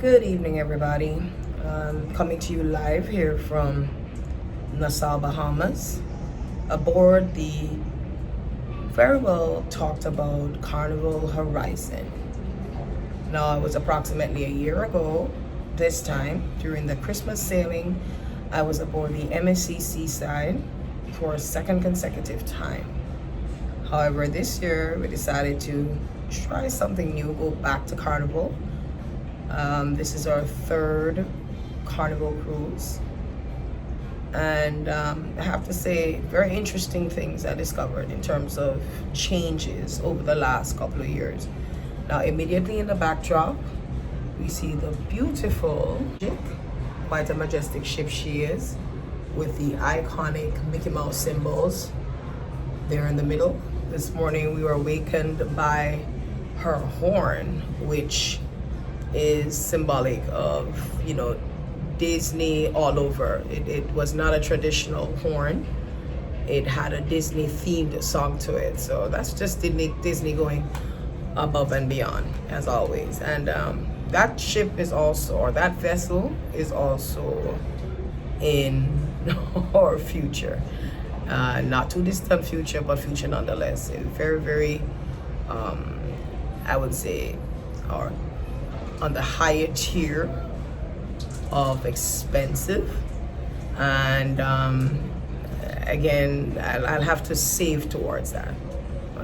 Good evening, everybody. Coming to you live here from Nassau, Bahamas, aboard the very well talked about Carnival Horizon. Now, it was approximately a year ago, this time, during the Christmas sailing, I was aboard the MSC Seaside for a second consecutive time. However, this year we decided to try something new, go back to Carnival. This is our third Carnival cruise, and I have to say, very interesting things I discovered in terms of changes over the last couple of years. Now, immediately in the backdrop, we see the beautiful, quite a majestic ship she is, with the iconic Mickey Mouse symbols there in the middle. This morning we were awakened by her horn, which is symbolic of, Disney all over. It was not a traditional horn. It had a Disney themed song to it. So that's just Disney going above and beyond, as always. And that ship is also, or that vessel is also in our future. Not too distant future, but future nonetheless. In very, very, I would say, or on the higher tier of expensive. And again, I'll have to save towards that.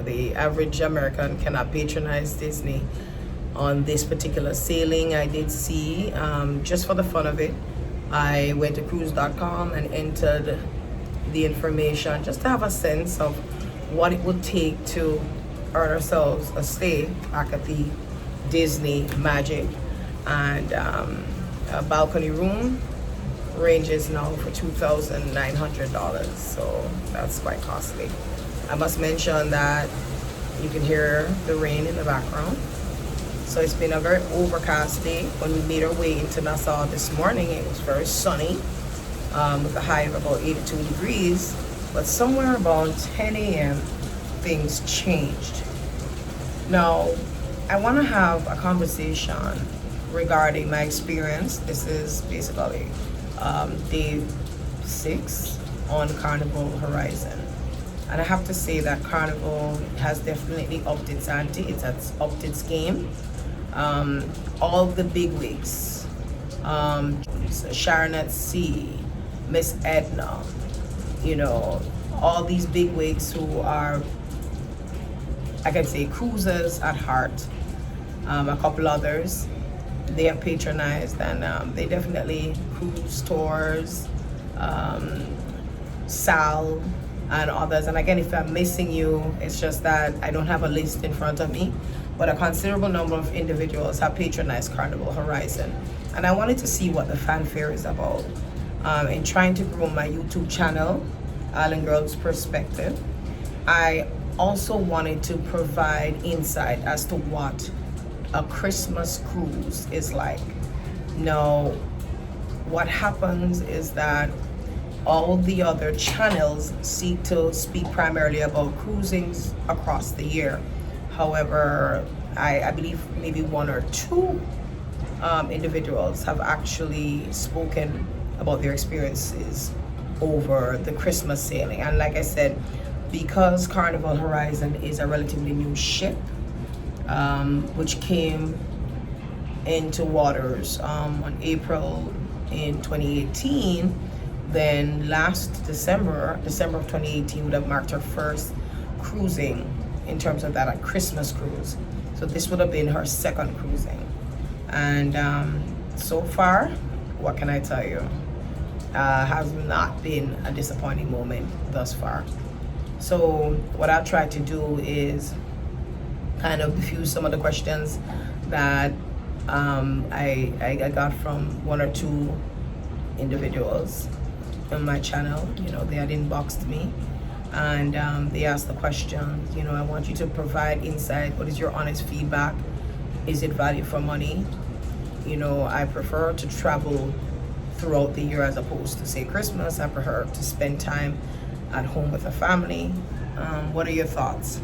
The average American cannot patronize Disney on this particular sailing. I did see, just for the fun of it, I went to cruise.com and entered the information just to have a sense of what it would take to earn ourselves a stay back at the Disney Magic. And a balcony room ranges now for $2,900, so that's quite costly. I must mention that you can hear the rain in the background. So it's been a very overcast day. When we made our way into Nassau this morning, it was very sunny, with a high of about 82 degrees. But somewhere around 10 a.m., things changed. Now, I want to have a conversation regarding my experience. This is basically day 6 on Carnival Horizon. And I have to say that Carnival has definitely upped its ante, it has upped its game. All the big wigs, Sharon at Sea, Miss Edna, all these big wigs who are, I can say, cruisers at heart. A couple others, they have patronized, and they definitely cruise tours, Sal and others. And again, if I'm missing you, it's just that I don't have a list in front of me, but a considerable number of individuals have patronized Carnival Horizon. And I wanted to see what the fanfare is about. In trying to grow my YouTube channel, Island Girls Perspective, I also wanted to provide insight as to what a Christmas cruise is like. Now, what happens is that all the other channels seek to speak primarily about cruisings across the year. However, I believe maybe one or two individuals have actually spoken about their experiences over the Christmas sailing. And like I said, because Carnival Horizon is a relatively new ship, which came into waters on April in 2018, then last December of 2018 would have marked her first cruising in terms of that, a Christmas cruise. So this would have been her second cruising. And so far, what can I tell you? Has not been a disappointing moment thus far. So what I'll try to do is kind of diffuse some of the questions that I got from one or two individuals on my channel. They had inboxed me, and they asked the questions. I want you to provide insight. What is your honest feedback? Is it value for money? I prefer to travel throughout the year as opposed to, say, Christmas. I prefer to spend time at home with a family. What are your thoughts?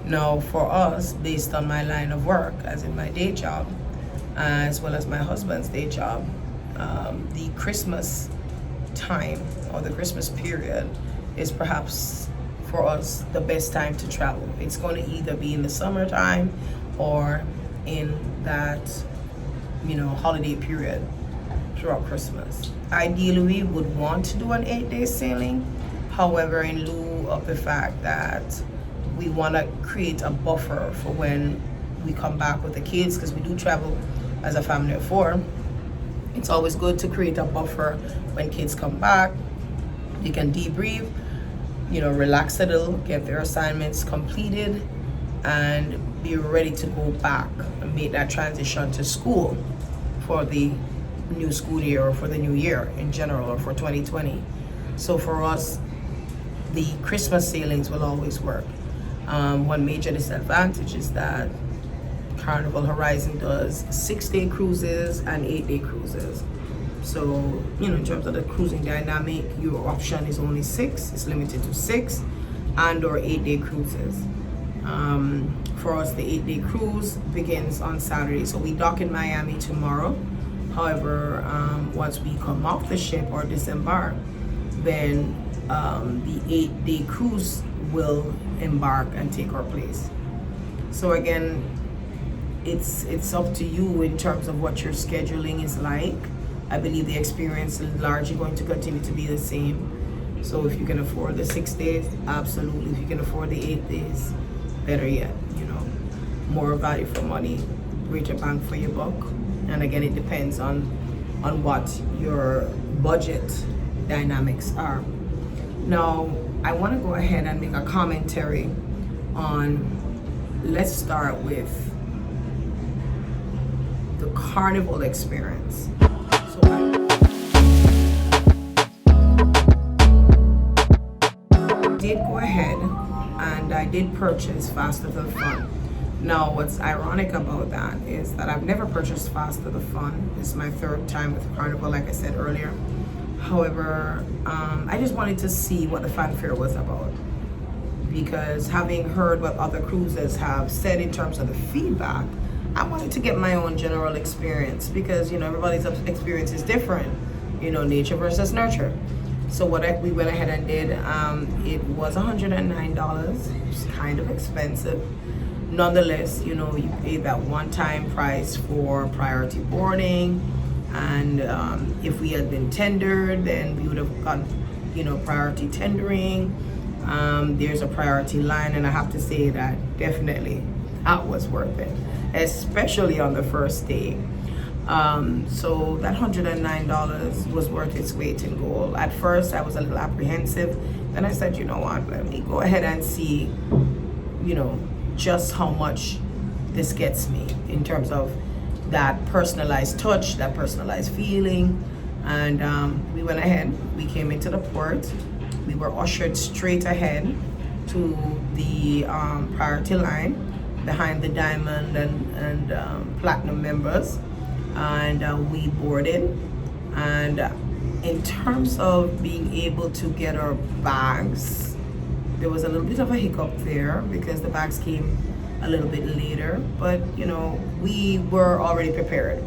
Now, for us, based on my line of work, as in my day job, as well as my husband's day job. The Christmas time or the Christmas period is perhaps for us the best time to travel. It's going to either be in the summertime or in that holiday period throughout Christmas. Ideally, we would want to do an 8-day sailing. However, in lieu of the fact that we want to create a buffer for when we come back with the kids, because we do travel as a family of 4, it's always good to create a buffer when kids come back. You can debrief, relax a little, get their assignments completed, and be ready to go back and make that transition to school for the new school year or for the new year in general or for 2020. So for us, the Christmas sailings will always work. One major disadvantage is that Carnival Horizon does 6-day cruises and 8-day cruises. So, in terms of the cruising dynamic, your option is only 6. It's limited to 6 and or 8-day cruises. For us, the 8-day cruise begins on Saturday. So we dock in Miami tomorrow. However, once we come off the ship or disembark, then the 8-day cruise will embark and take our place. So again, it's up to you in terms of what your scheduling is like. I believe the experience is largely going to continue to be the same. So if you can afford the 6 days, absolutely. If you can afford the 8 days, better yet, more value for money, greater bang for your buck. And again, it depends on what your budget dynamics are. Now, I want to go ahead and make a commentary on, let's start with the Carnival experience. So I did go ahead and I did purchase Faster the Fun. Now, what's ironic about that is that I've never purchased Faster the Fun. It's my 3rd time with Carnival, like I said earlier. However, I just wanted to see what the fanfare was about, because having heard what other cruises have said in terms of the feedback, I wanted to get my own general experience, because everybody's experience is different, nature versus nurture. So what we went ahead and did, it was $109. It's kind of expensive. Nonetheless, you pay that one-time price for priority boarding, and if we had been tendered, then we would have gotten, priority tendering. There's a priority line, and I have to say that definitely that was worth it, especially on the first day. So that $109 was worth its weight in gold. At first, I was a little apprehensive. Then I said, you know what, let me go ahead and see, just how much this gets me in terms of that personalized touch, that personalized feeling. And we went ahead, we came into the port, we were ushered straight ahead to the priority line behind the diamond and platinum members, and we boarded. And in terms of being able to get our bags, there was a little bit of a hiccup there because the bags came a little bit later, but we were already prepared.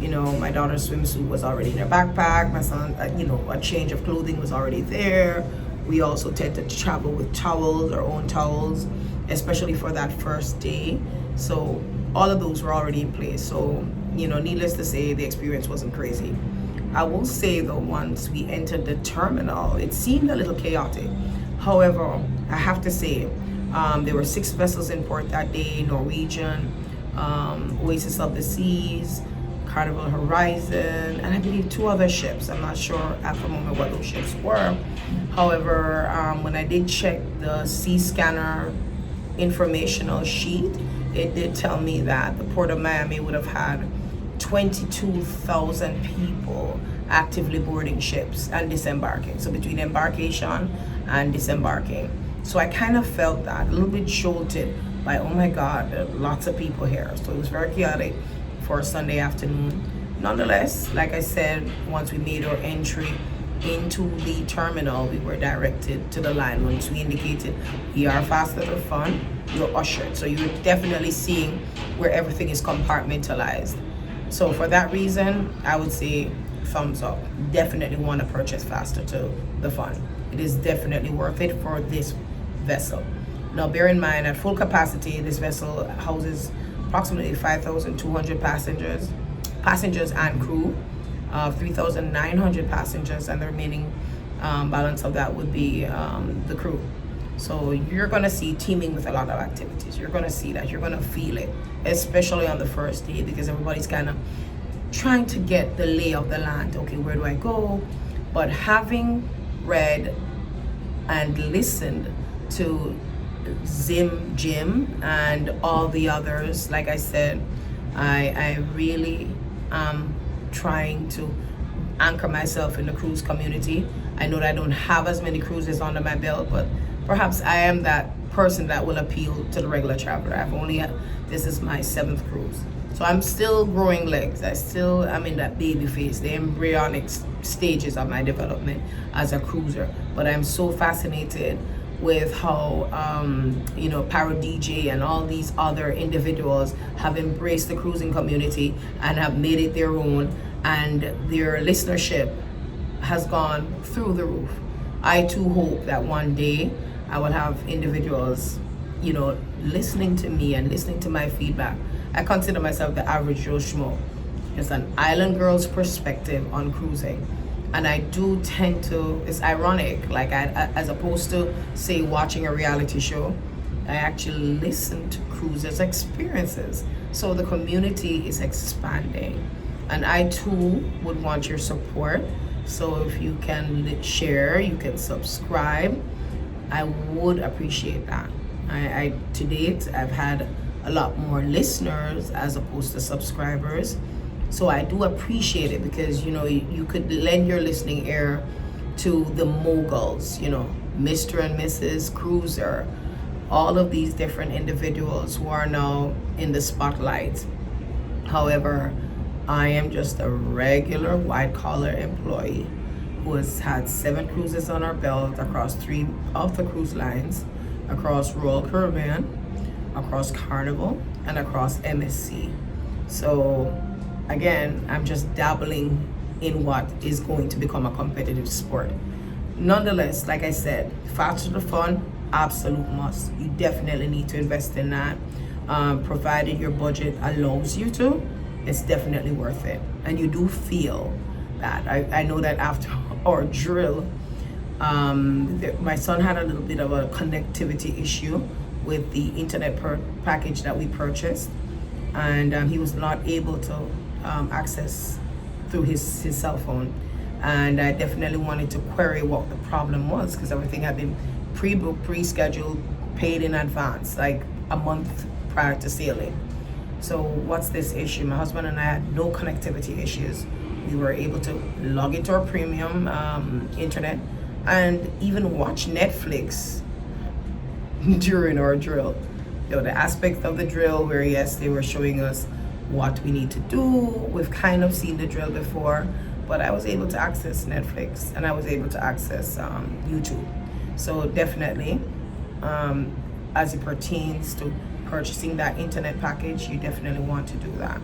My daughter's swimsuit was already in her backpack. My son, a change of clothing was already there. We also tend to travel with towels, our own towels, especially for that first day. So all of those were already in place. So, needless to say, the experience wasn't crazy. I will say though, once we entered the terminal, it seemed a little chaotic. However, I have to say, there were 6 vessels in port that day: Norwegian, Oasis of the Seas, Carnival Horizon, and I believe 2 other ships. I'm not sure at the moment what those ships were. However, when I did check the Sea Scanner informational sheet, it did tell me that the Port of Miami would have had 22,000 people actively boarding ships and disembarking. So between embarkation and disembarking. So I kind of felt that, a little bit jolted by, oh my God, there are lots of people here. So it was very chaotic for a Sunday afternoon. Nonetheless, like I said, once we made our entry into the terminal, we were directed to the line. Once we indicated we are Faster the Fun, you're ushered. So you're definitely seeing where everything is compartmentalized. So for that reason, I would say thumbs up. Definitely want to purchase Faster to the Fun. It is definitely worth it for this vessel. Now bear in mind, at full capacity, this vessel houses approximately 5,200 passengers and crew, 3,900 passengers, and the remaining balance of that would be the crew. So you're gonna see teaming with a lot of activities. You're gonna see that, you're gonna feel it, especially on the first day, because everybody's kind of trying to get the lay of the land. Okay, where do I go? But having read and listened to Jim and all the others, like I said, I really am trying to anchor myself in the cruise community. I know that I don't have as many cruises under my belt, but perhaps I am that person that will appeal to the regular traveler. This is my 7th cruise. So I'm still growing legs. I'm in that baby phase, the embryonic stages of my development as a cruiser. But I'm so fascinated with how, Paro DJ and all these other individuals have embraced the cruising community and have made it their own, and their listenership has gone through the roof. I too hope that one day I will have individuals, listening to me and listening to my feedback. I consider myself the average Joe Schmo. It's an island girl's perspective on cruising. And I do tend to, it's ironic, like as opposed to, say, watching a reality show, I actually listen to cruisers' experiences. So the community is expanding. And I too would want your support. So if you can share, you can subscribe, I would appreciate that. To date, I've had a lot more listeners as opposed to subscribers. So I do appreciate it, because you could lend your listening ear to the moguls, Mr. and Mrs. Cruiser, all of these different individuals who are now in the spotlight. However, I am just a regular white collar employee who has had 7 cruises on our belt across 3 of the cruise lines, across Royal Caribbean, across Carnival, and across MSC. So again, I'm just dabbling in what is going to become a competitive sport. Nonetheless, like I said, Faster to Fun, absolute must. You definitely need to invest in that. Provided your budget allows you to, it's definitely worth it. And you do feel that. I know that after our drill, my son had a little bit of a connectivity issue with the internet package that we purchased, and he was not able to access through his cell phone. And I definitely wanted to query what the problem was, because everything had been pre-booked, pre-scheduled, paid in advance, like a month prior to sailing. So what's this issue? My husband and I had no connectivity issues. We were able to log into our premium internet and even watch Netflix during our drill. The aspect of the drill where, yes, they were showing us what we need to do. We've kind of seen the drill before, but I was able to access Netflix and I was able to access YouTube. So definitely, as it pertains to purchasing that internet package, you definitely want to do that.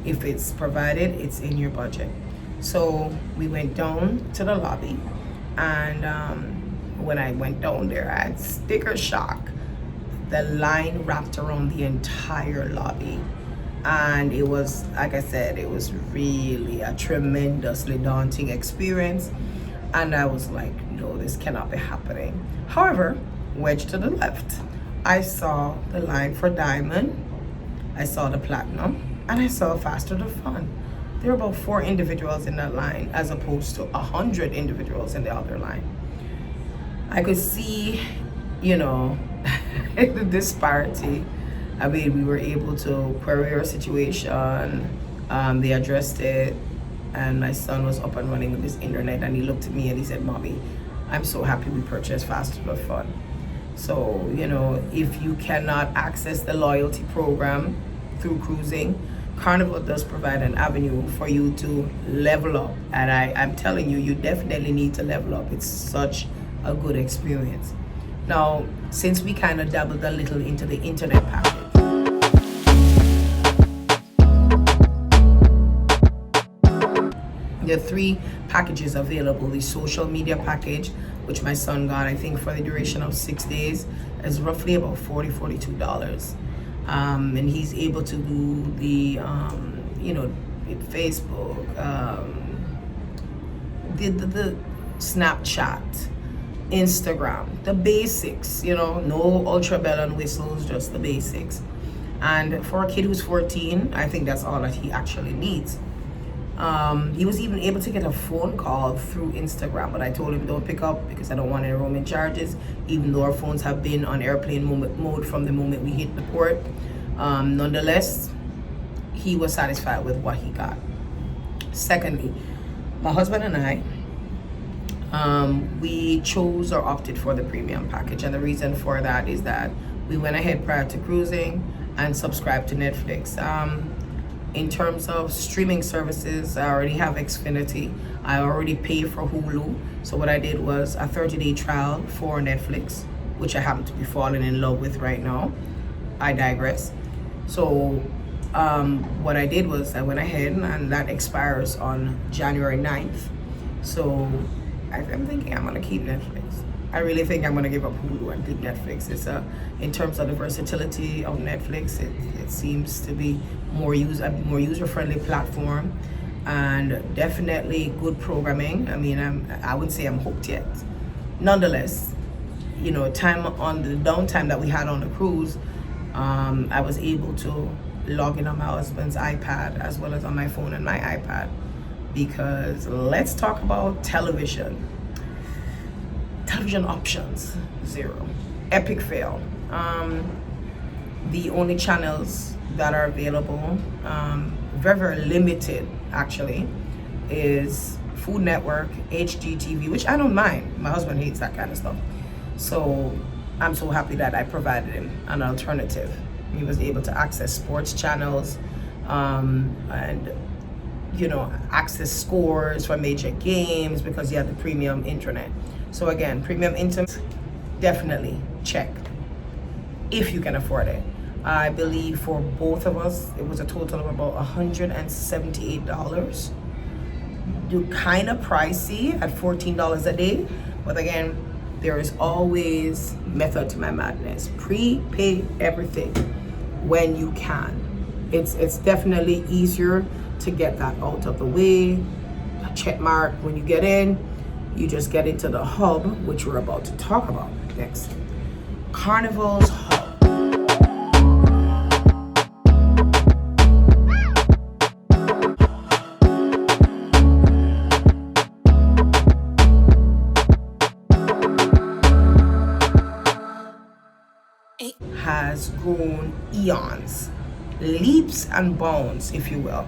If it's provided, it's in your budget. So we went down to the lobby, and when I went down there, I had sticker shock. The line wrapped around the entire lobby, and it was, like I said, it was really a tremendously daunting experience. And I was like, no, this cannot be happening. However, wedged to the left, I saw the line for Diamond, I saw the Platinum, and I saw Faster to Fun. There were about 4 individuals in that line as opposed to 100 individuals in the other line. I could see, the disparity. I mean, we were able to query our situation. They addressed it, and my son was up and running with his internet, and he looked at me and he said, "Mommy, I'm so happy we purchased Faster to Fun." So, if you cannot access the loyalty program through cruising, Carnival does provide an avenue for you to level up. And I'm telling you, you definitely need to level up. It's such a good experience. Now, since we kind of dabbled a little into the internet package, There are 3 packages available. The social media package, which my son got, I think, for the duration of 6 days, is roughly about $42. And he's able to do the, Facebook, the Snapchat, Instagram, the basics, no ultra bell and whistles, just the basics. And for a kid who's 14, I think that's all that he actually needs. He was even able to get a phone call through Instagram, but I told him don't pick up because I don't want any roaming charges, even though our phones have been on airplane mode from the moment we hit the port. Nonetheless, he was satisfied with what he got. Secondly, my husband and I, we chose or opted for the premium package, and the reason for that is that we went ahead prior to cruising and subscribed to Netflix. In terms of streaming services, I already have Xfinity. I already pay for Hulu. So what I did was a 30-day trial for Netflix, which I happen to be falling in love with right now. I digress. So what I did was I went ahead, and that expires on January 9th. So I'm thinking I'm gonna keep Netflix. I really think I'm gonna give up Hulu and keep Netflix. It's in terms of the versatility of Netflix, it seems to be more user-friendly platform, and definitely good programming. I mean, I wouldn't say I'm hooked yet. Nonetheless, time on the downtime that we had on the cruise, I was able to log in on my husband's iPad as well as on my phone and my iPad, because let's talk about television options, 0. Epic fail. The only channels that are available, very, very limited actually, is Food Network, HGTV, which I don't mind. My husband hates that kind of stuff. So I'm so happy that I provided him an alternative. He was able to access sports channels, and access scores for major games because he had the premium internet. So again, premium internet, definitely check if you can afford it. I believe for both of us, it was a total of about $178. Kind of pricey at $14 a day, but again, there is always method to my madness. Prepay everything when you can. It's definitely easier to get that out of the way. A check mark when you get in. You just get into the hub, which we're about to talk about next. Carnival's hub. Has grown eons, leaps and bounds, if you will.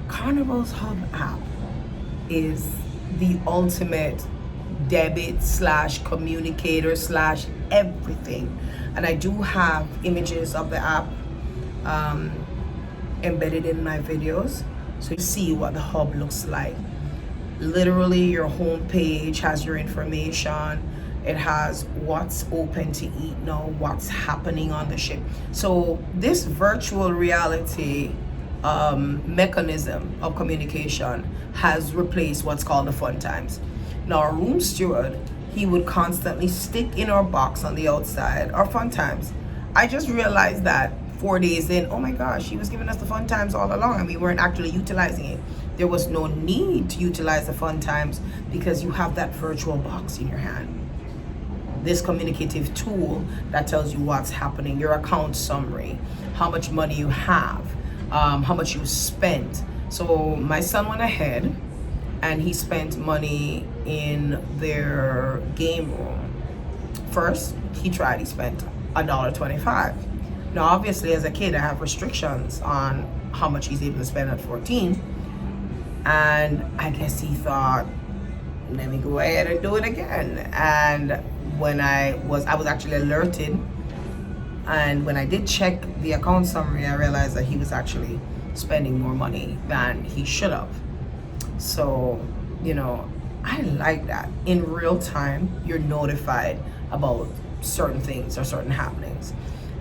Carnival's Hub app is the ultimate debit / communicator / everything. And I do have images of the app embedded in my videos, so you see what the hub looks like. Literally, your home page has your information. It has what's open to eat now, what's happening on the ship. So this virtual reality mechanism of communication has replaced what's called the fun times. Now, our room steward, he would constantly stick in our box on the outside our fun times. I just realized that 4 days in, oh my gosh, he was giving us the fun times all along and we weren't actually utilizing it. There was no need to utilize the fun times because you have that virtual box in your hand. This communicative tool that tells you what's happening, your account summary, how much money you have, how much you spent. So my son went ahead and he spent money in their game room. First, he spent $1.25. Now, obviously, as a kid, I have restrictions on how much he's able to spend at 14. And I guess he thought, let me go ahead and do it again. And when I was actually alerted, and when I did check the account summary, I realized that he was actually spending more money than he should have. So, I like that. In real time, you're notified about certain things or certain happenings.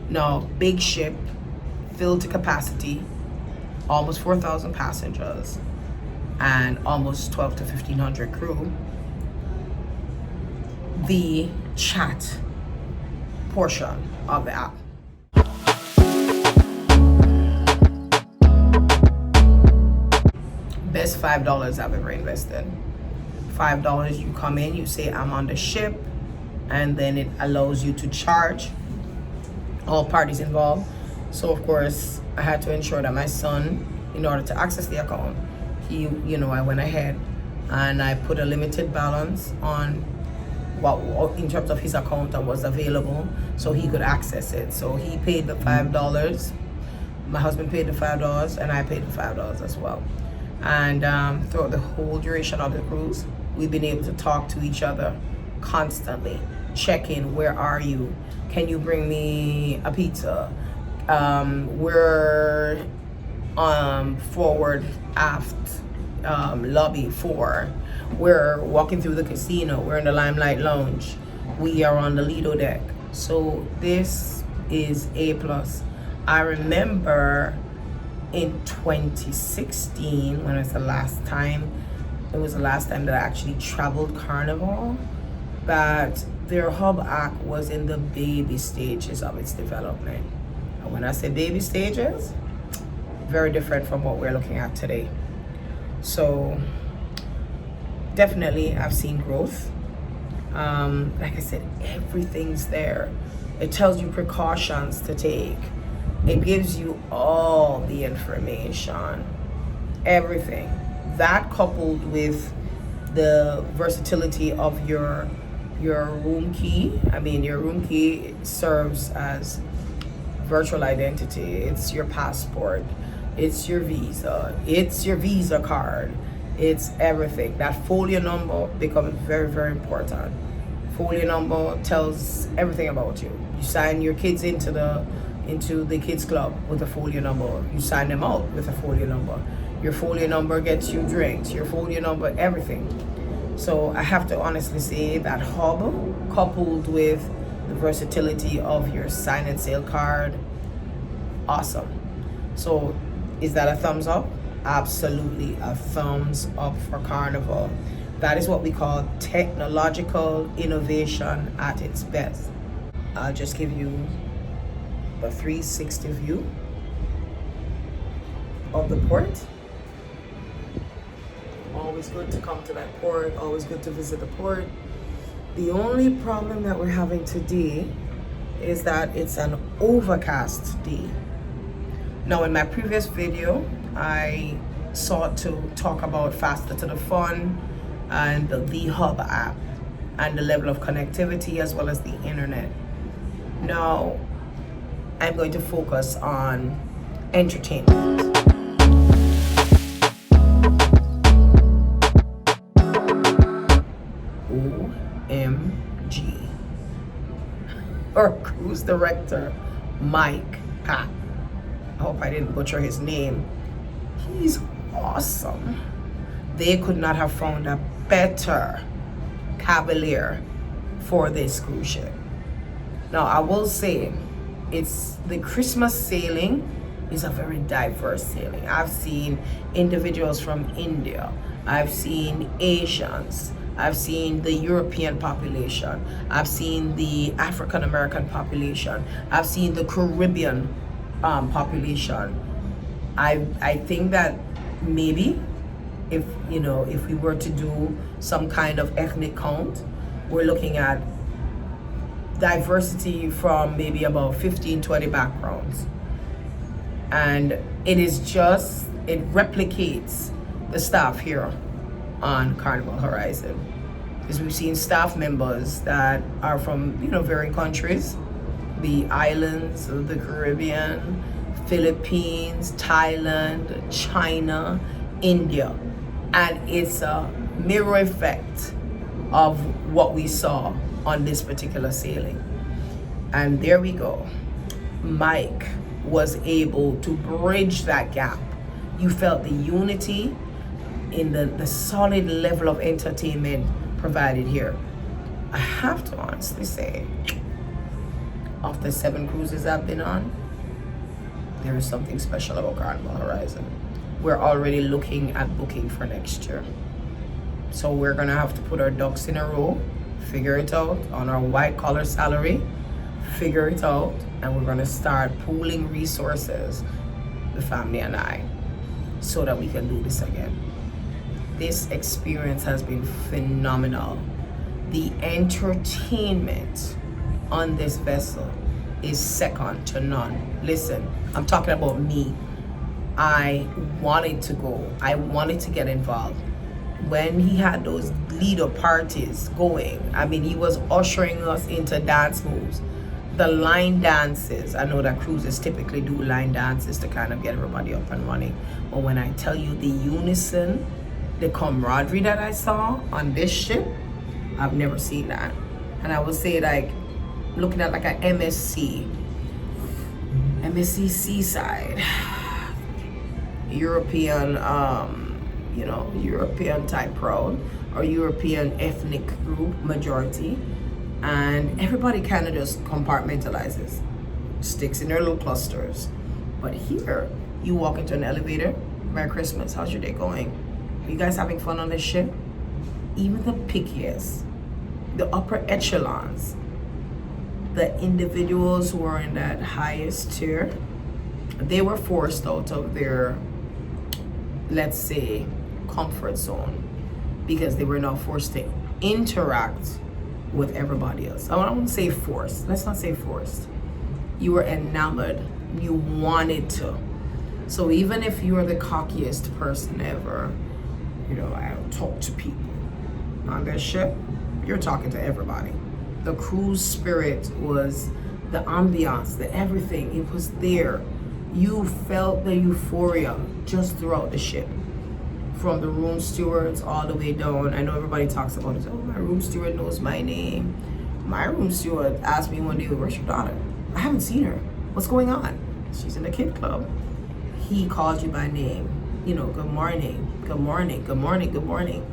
Now, big ship, filled to capacity, almost 4,000 passengers. and almost 12 to 1500 crew, the chat portion of the app. Best $5 I've ever invested. $5, you come in, you say I'm on the ship, and then it allows you to charge all parties involved. So of course I had to ensure that my son, in order to access the account, I went ahead and I put a limited balance on what in terms of his account that was available so he could access it. So he paid the $5, my husband paid the $5, and I paid the $5 as well. And throughout the whole duration of the cruise, we've been able to talk to each other constantly, check in. Where are you? Can you bring me a pizza? We're forward aft lobby 4. We're walking through the casino. We're in the Limelight Lounge. We are on the Lido deck. So this is A+. I remember in 2016, when it was the last time that I actually traveled Carnival, that their hub act was in the baby stages of its development. And when I say baby stages, very different from what we're looking at today. So definitely I've seen growth. Like I said, everything's there. It tells you precautions to take. It gives you all the information, everything. That coupled with the versatility of your room key. I mean, your room key serves as virtual identity. It's your passport. It's your visa. It's your Visa card. It's everything. That folio number becomes very, very important. Folio number tells everything about you. You sign your kids into the kids club with a folio number. You sign them out with a folio number. Your folio number gets you drinks. Your folio number, everything. So I have to honestly say that hub, coupled with the versatility of your sign and sale card, awesome. So is that a thumbs up? Absolutely a thumbs up for Carnival. That is what we call technological innovation at its best. I'll just give you a 360 view of the port. Always good to come to that port, always good to visit the port. The only problem that we're having today is that it's an overcast day. Now, in my previous video, I sought to talk about Faster to the Fun and the Hub app and the level of connectivity as well as the internet. Now, I'm going to focus on entertainment. OMG. Our cruise director, Mike Pat. I hope I didn't butcher his name. He's awesome. They could not have found a better cavalier for this cruise ship. Now, I will say, it's the Christmas sailing is a very diverse sailing. I've seen individuals from India. I've seen Asians. I've seen the European population. I've seen the African American population. I've seen the Caribbean population. I think that maybe if we were to do some kind of ethnic count, we're looking at diversity from maybe about 15-20 backgrounds, and it replicates the staff here on Carnival Horizon, because we've seen staff members that are from varying countries, the islands of the Caribbean, Philippines, Thailand, China, India, and it's a mirror effect of what we saw on this particular sailing. And there we go. Mike was able to bridge that gap. You felt the unity in the solid level of entertainment provided here. I have to honestly say, of the 7 cruises I've been on, there is something special about Carnival Horizon. we're already looking at booking for next year. So we're gonna have to put our ducks in a row, figure it out on our white collar salary, figure it out, and we're gonna start pooling resources, the family and I, so that we can do this again. This experience has been phenomenal. The entertainment on this vessel is second to none. Listen, I'm talking about me. I wanted to go. I wanted to get involved. When he had those leader parties going, I mean, he was ushering us into dance moves. The line dances, I know that cruises typically do line dances to kind of get everybody up and running. But when I tell you the unison, the camaraderie that I saw on this ship, I've never seen that. And I would say, like, looking at like an MSC Seaside, European, European type crowd or European ethnic group majority, and everybody kind of just compartmentalizes, sticks in their little clusters. But here, you walk into an elevator, Merry Christmas, how's your day going? Are you guys having fun on this ship? Even the pickiest, the upper echelons, the individuals who are in that highest tier, they were forced out of their, let's say, comfort zone, because they were now forced to interact with everybody else. I won't say forced. Let's not say forced. You were enamored. You wanted to. So even if you are the cockiest person ever, I don't talk to people. On this ship, you're talking to everybody. The cruise spirit was the ambiance, the everything. It was there. You felt the euphoria just throughout the ship. From the room stewards all the way down. I know everybody talks about it. Oh, my room steward knows my name. My room steward asked me one day, where's your daughter? I haven't seen her. What's going on? She's in the kid club. He calls you by name. Good morning, good morning, good morning, good morning.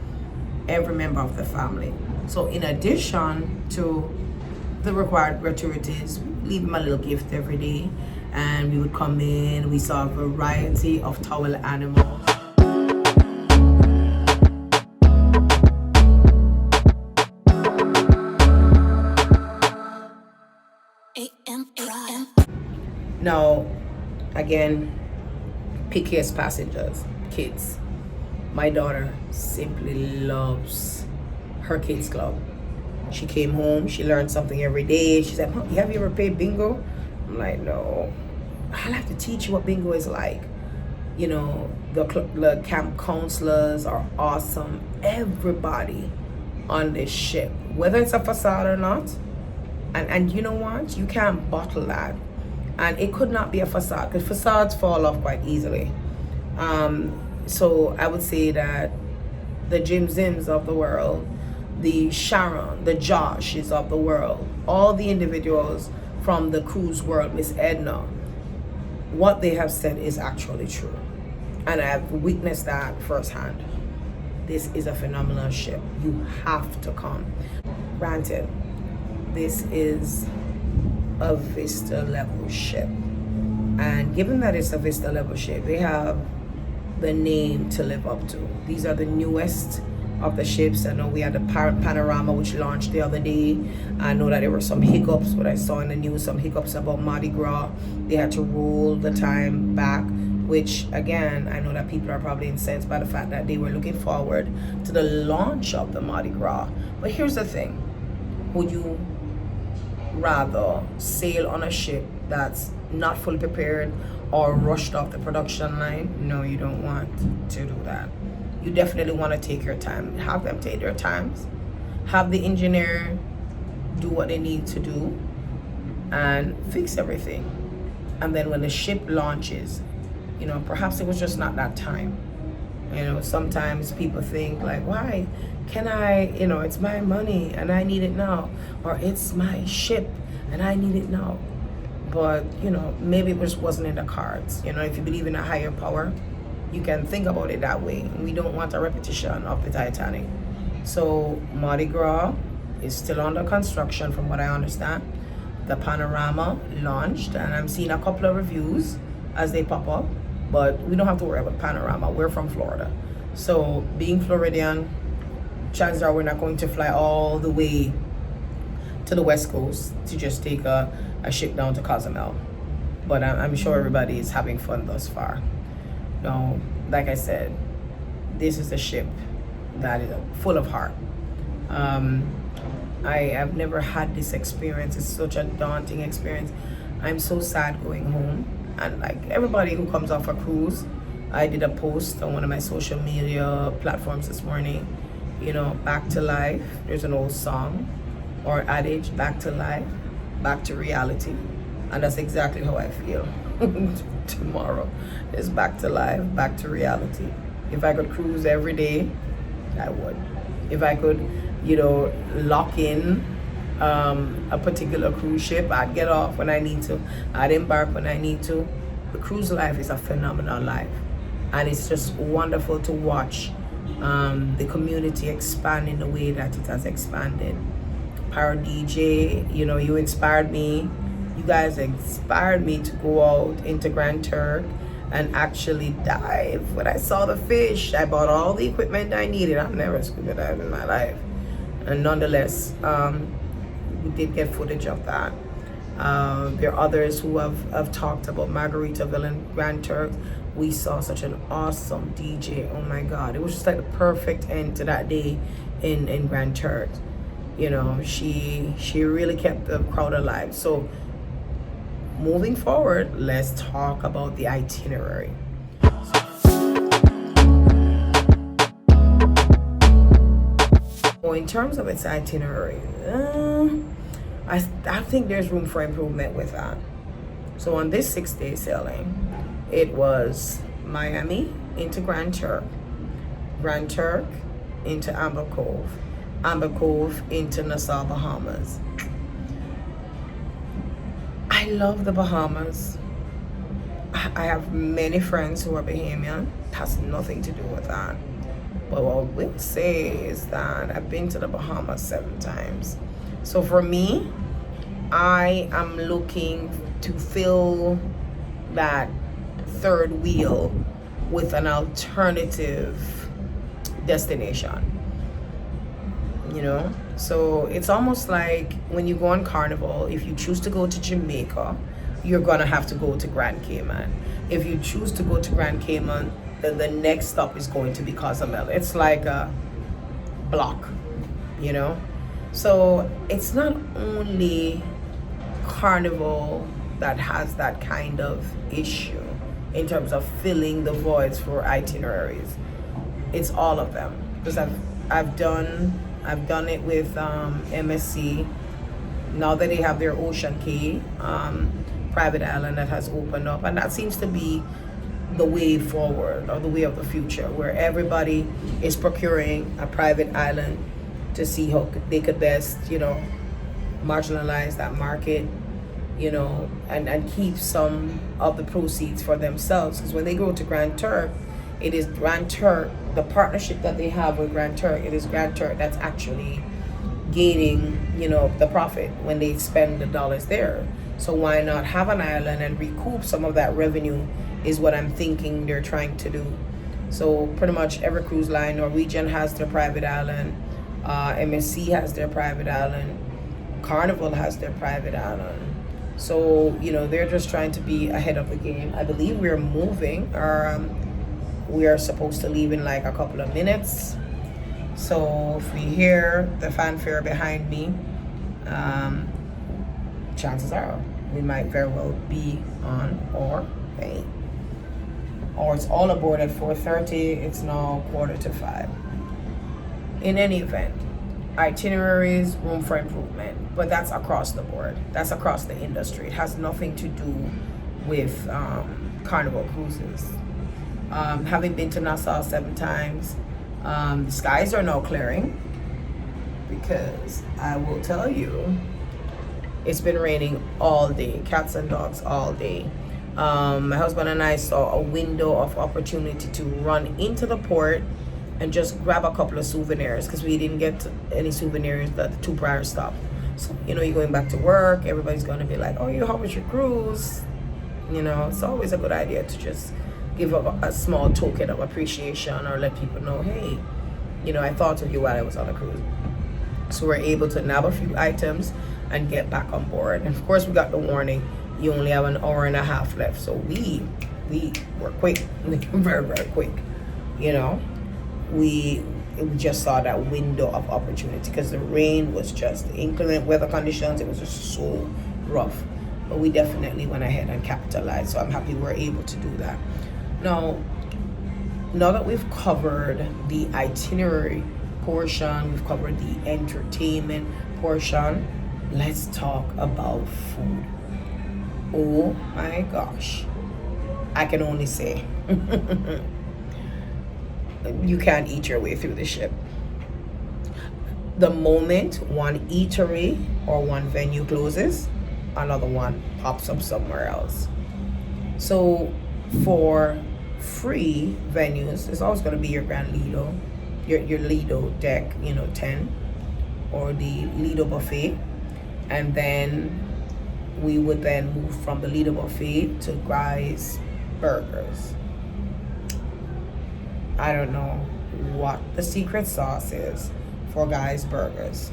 Every member of the family. So in addition to the required gratuities, we leave him a little gift every day. And we would come in, we saw a variety of towel animals. Now, again, pickiest passengers, kids. My daughter simply loves her kids club. She came home, she learned something every day. She said, Mom, have you ever played bingo? I'm like, no. I'll have to teach you what bingo is like. The camp counselors are awesome. Everybody on this ship, whether it's a facade or not. And you know what? You can't bottle that. And it could not be a facade, because facades fall off quite easily. So I would say that the Jim Zims of the world, the Sharon, the Joshes of the world, all the individuals from the cruise world, Miss Edna, what they have said is actually true. And I've witnessed that firsthand. This is a phenomenal ship. You have to come. Granted, this is a Vista level ship. And given that it's a Vista level ship, they have the name to live up to. These are the newest of the ships. I know we had the Panorama, which launched the other day. I know that there were some hiccups, what I saw in the news, some hiccups about Mardi Gras. They had to roll the time back, which again, I know that people are probably incensed by the fact that they were looking forward to the launch of the Mardi Gras. But here's the thing. Would you rather sail on a ship that's not fully prepared or rushed off the production line? No, you don't want to do that. You definitely want to take your time. Have them take their times. Have the engineer do what they need to do and fix everything. And then when the ship launches, perhaps it was just not that time. Sometimes people think like, why can I, it's my money and I need it now, or it's my ship and I need it now. But, maybe it just wasn't in the cards. If you believe in a higher power, you can think about it that way. We don't want a repetition of the Titanic. So Mardi Gras is still under construction from what I understand. The Panorama launched, and I'm seeing a couple of reviews as they pop up. but we don't have to worry about panorama. We're from Florida, so being Floridian, chances are we're not going to fly all the way to the West Coast to just take a ship down to Cozumel. But I'm sure everybody is having fun thus far. Now, like I said, this is a ship that is full of heart. I have never had this experience. It's such a daunting experience. I'm so sad going home. And like everybody who comes off a cruise, I did a post on one of my social media platforms this morning, you know, back to life. There's an old song or adage, back to life, back to reality. And that's exactly how I feel. Tomorrow is back to life, back to reality. If I could cruise every day, I would. If I could, you know, lock in a particular cruise ship, I'd get off when I need to. I'd embark when I need to. The cruise life is a phenomenal life. And it's just wonderful to watch the community expand in the way that it has expanded. Power DJ, you know, you inspired me. You guys inspired me to go out into Grand Turk and actually dive. When I saw the fish, I bought all the equipment I needed. I've never scuba dived in my life. And nonetheless, we did get footage of that. There are others who have talked about Margaritaville and Grand Turk. We saw such an awesome DJ. Oh my God. It was just like the perfect end to that day in Grand Turk. You know, she really kept the crowd alive. So moving forward, let's talk about the itinerary. So in terms of its itinerary, I think there's room for improvement with that. So on this 6-day sailing, it was Miami into Grand Turk into Amber Cove into Nassau, Bahamas. I love the Bahamas. I have many friends who are Bahamian. It has nothing to do with that. But what I will say is that I've been to the Bahamas 7 times. So for me, I am looking to fill that third wheel with an alternative destination. You know, so it's almost like when you go on Carnival, if you choose to go to Jamaica, you're gonna have to go to Grand Cayman. If you choose to go to Grand Cayman, then the next stop is going to be Cozumel. It's like a block, you know. So it's not only Carnival that has that kind of issue in terms of filling the voids for itineraries. It's all of them, because I've done it with MSC. Now that they have their Ocean Cay private island that has opened up, and that seems to be the way forward, or the way of the future, where everybody is procuring a private island to see how they could best, you know, marginalize that market, you know, and keep some of the proceeds for themselves. Because when they go to Grand Turk, it is Grand Turk, the partnership that they have with Grand Turk, it is Grand Turk that's actually gaining, you know, the profit when they spend the dollars there. So why not have an island and recoup some of that revenue is what I'm thinking they're trying to do. So pretty much every cruise line, Norwegian has their private island, MSC has their private island, Carnival has their private island. So, you know, they're just trying to be ahead of the game. I believe we're moving, we are supposed to leave in like a couple of minutes. So if we hear the fanfare behind me, chances are we might very well be on our way. Or it's all aboard at 4:30, it's now 4:45. In any event, itineraries, room for improvement, but that's across the board. That's across the industry. It has nothing to do with Carnival Cruises. Having been to Nassau 7 times, the skies are now clearing, because I will tell you, it's been raining all day, cats and dogs all day. My husband and I saw a window of opportunity to run into the port and just grab a couple of souvenirs, because we didn't get any souvenirs at the 2 prior stops. So, you know, you're going back to work, everybody's going to be like, oh, how was your cruise? You know, it's always a good idea to just give a small token of appreciation or let people know, hey, you know, I thought of you while I was on a cruise. So we're able to nab a few items and get back on board. And of course, we got the warning, you only have an hour and a half left. So we were quick, very, very quick. You know, we just saw that window of opportunity because the rain was just inclement weather conditions. It was just so rough, but we definitely went ahead and capitalized. So I'm happy we're able to do that. Now that we've covered the itinerary portion, we've covered the entertainment portion, let's talk about food. Oh my gosh, I can only say you can't eat your way through the ship. The moment one eatery or one venue closes, another one pops up somewhere else. So for free venues, it's always going to be your Grand Lido, your Lido deck, 10, or the Lido buffet. And then we would then move from the Lido buffet to Guy's Burgers. I don't know what the secret sauce is for Guy's Burgers,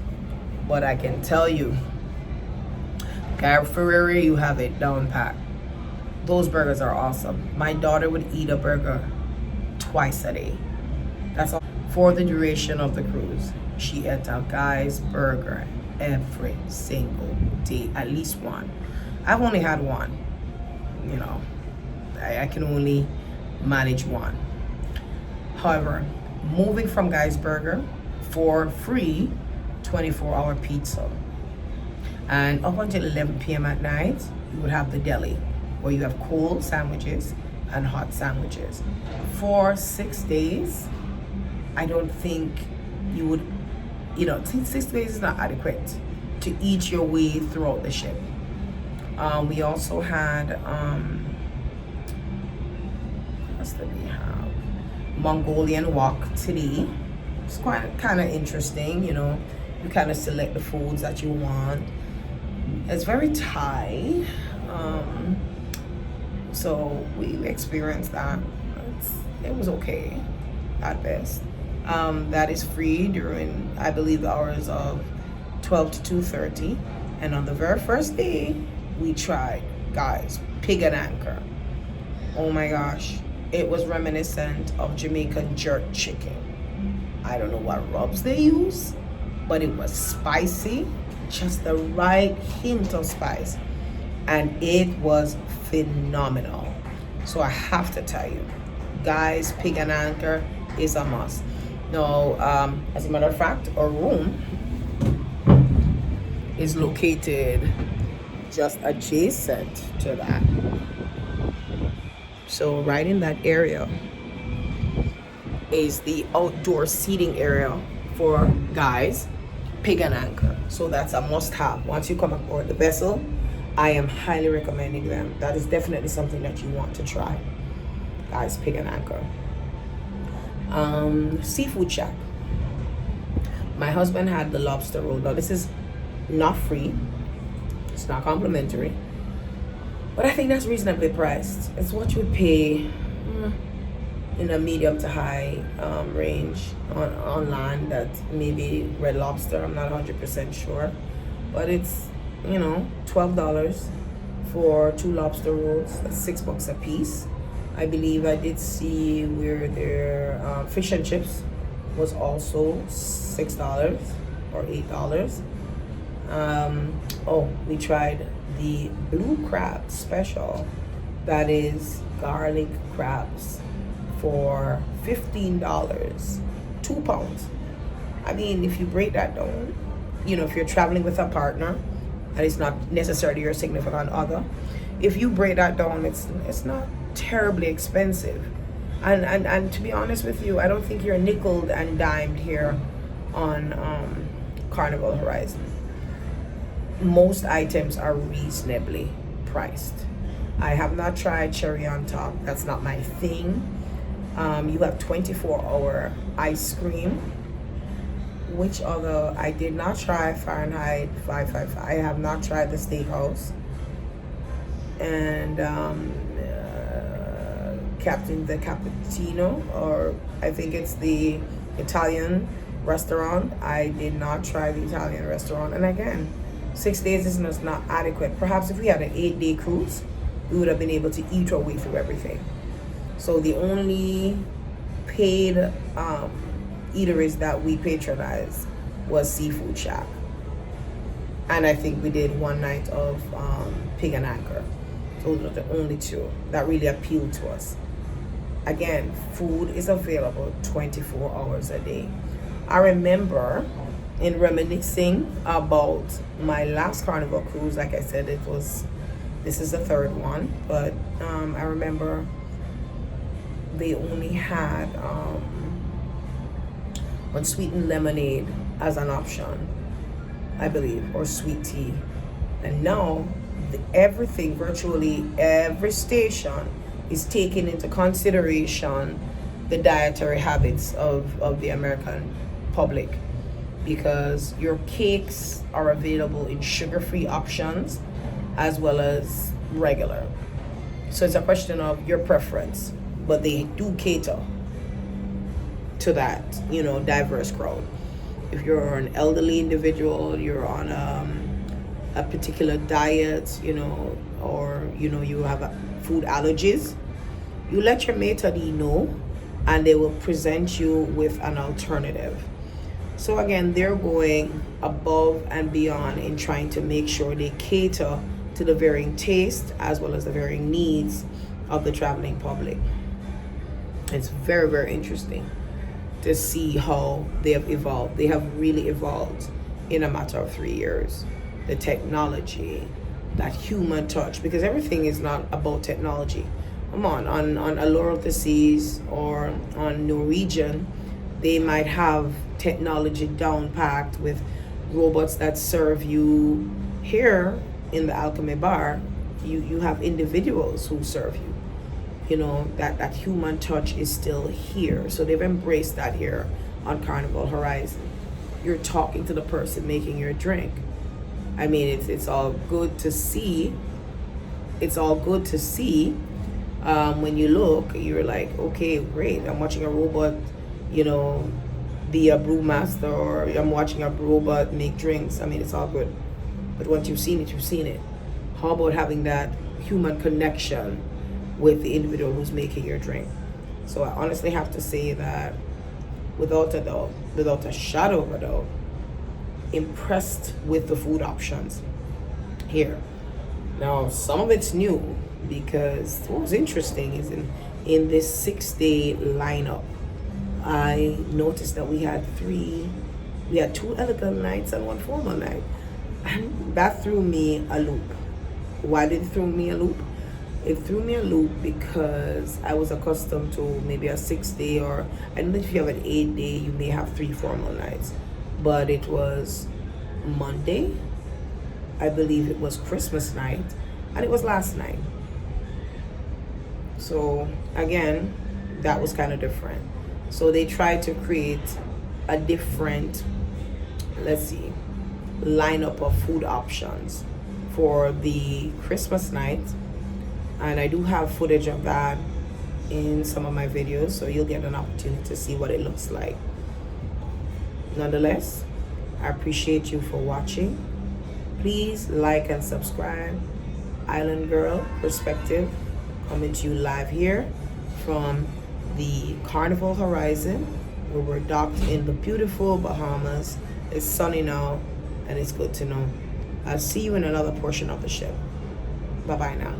but I can tell you, Guy Ferrari, you have it down pat. Those burgers are awesome. My daughter would eat a burger twice a day. That's all. For the duration of the cruise, she ate a Guy's Burger every single day, at least one. I've only had one. I can only manage one. However, moving from Guy's Burger for free 24-hour pizza. And up until 11 p.m. at night, you would have the deli, where you have cold sandwiches and hot sandwiches. For 6 days, I don't think you would, 6 days is not adequate to eat your way throughout the ship. We also had, what else did we have? Mongolian wok today. It's quite kind of interesting, you kind of select the foods that you want. It's very Thai, so we experienced that. It was okay at best. That is free during, I believe, the hours of 12 to 2:30. And on the very first day, we tried Guy's Pig and Anchor. Oh my gosh, it was reminiscent of Jamaican jerk chicken. I don't know what rubs they use, but it was spicy, just the right hint of spice, and it was phenomenal. So I have to tell you, Guy's Pig and Anchor is a must. Now, as a matter of fact, our room is located just adjacent to that. So right in that area is the outdoor seating area for Guy's Pig and Anchor. So that's a must-have. Once you come aboard the vessel, I am highly recommending them. That is definitely something that you want to try. Guy's Pig and Anchor. Seafood Shack. My husband had the lobster roll. Now this is not free. It's not complimentary. But I think that's reasonably priced. It's what you would pay in a medium to high range on land. That's maybe Red Lobster. I'm not 100% sure. But it's, $12 for 2 lobster rolls. That's $6 a piece. I believe I did see where their fish and chips was also $6 or $8. We tried the blue crab special. That is garlic crabs for $15, 2 pounds. I mean, if you break that down, if you're traveling with a partner and it's not necessarily your significant other, if you break that down, it's not terribly expensive. And to be honest with you, I don't think you're nickeled and dimed here on Carnival Horizon. Most items are reasonably priced. I have not tried cherry on top. That's not my thing. You have 24-hour ice cream. Which other? I did not try Fahrenheit 555. I have not tried the steakhouse. And Captain the Cappuccino, or I think it's the Italian restaurant. I did not try the Italian restaurant. And again, 6 days is just not adequate. Perhaps if we had an 8-day cruise, we would have been able to eat our way through everything. So the only paid eateries that we patronized was Seafood Shack. And I think we did one night of Pig and Anchor. Those are the only two that really appealed to us. Again, food is available 24 hours a day. I remember in reminiscing about my last Carnival cruise, like I said, this is the third one, but I remember they only had unsweetened lemonade as an option, I believe, or sweet tea. And now everything, virtually every station, is taking into consideration the dietary habits of the American public, because your cakes are available in sugar-free options as well as regular. So it's a question of your preference, but they do cater to that, diverse crowd. If you're an elderly individual, you're on a particular diet, or you have food allergies, you let your maitre d' know, and they will present you with an alternative. So again, they're going above and beyond in trying to make sure they cater to the varying taste as well as the varying needs of the traveling public. It's very, very interesting to see how they have evolved. They have really evolved in a matter of 3 years. The technology, that human touch, because everything is not about technology. Come on Allure of the Seas or on Norwegian, they might have technology down packed with robots that serve you. Here in the Alchemy Bar, you have individuals who serve you. That human touch is still here. So they've embraced that here on Carnival Horizon. You're talking to the person making your drink. I mean, it's all good to see. It's all good to see. When you look, you're like, okay, great. I'm watching a robot, be a brewmaster, or I'm watching a robot make drinks. I mean, it's all good. But once you've seen it, you've seen it. How about having that human connection with the individual who's making your drink? So I honestly have to say that without a doubt, without a shadow of a doubt, impressed with the food options here. Now, some of it's new, because what was interesting is in this 6-day lineup, I noticed that we had 2 elegant nights and 1 formal night. And that threw me a loop. Why did it throw me a loop? It threw me a loop because I was accustomed to maybe a 6-day, or I don't know if you have an 8-day, you may have 3 formal nights. But it was Monday, I believe it was Christmas night, and it was last night. So again, that was kind of different. So they tried to create a different, lineup of food options for the Christmas night. And I do have footage of that in some of my videos, so you'll get an opportunity to see what it looks like. Nonetheless, I appreciate you for watching. Please like and subscribe. Island Girl Perspective, coming to you live here from the Carnival Horizon, where we're docked in the beautiful Bahamas. It's sunny now, and it's good to know. I'll see you in another portion of the ship. Bye-bye now.